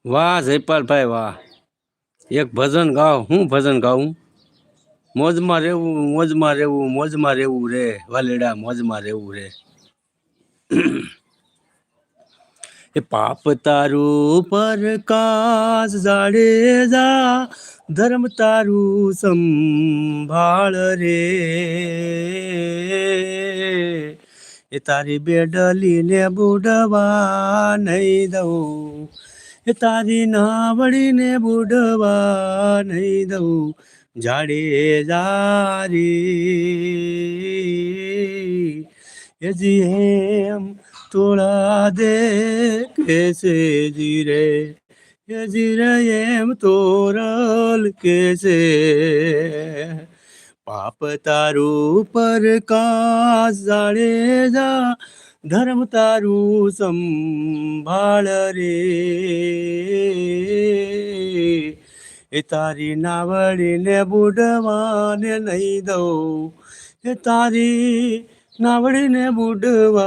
વાહ જયપાલભાઈ વાહ. એક ભજન ગાઓ. હું ભજન ગાઉં? મોજમાં રહેવું, મોજમાં રહેવું, મોજમાં રહેવું રે વાલેડા, મોજમાં રહેવું રે. એ પાપ તારું પ્રકાશ જાડેજા, ધર્મ તારું સંભાળ રે. એ તારી બેડલીને બુડવા નહીં દઉં, એ તારી નાવડીને બુડવા નહીં દઉં, જાડેજા રે. એ જી એમ તોળા દે કેસે જીરે, એ જીરે એમ તોરલ કેસે. પાપ તારું પ્રકાશ જાડેજા, ધર્મ તારું સંભાળ રે. એ તારી નાવડીને બુડવાને નહીં દઉં, એ તારી નાવડીને બુડવા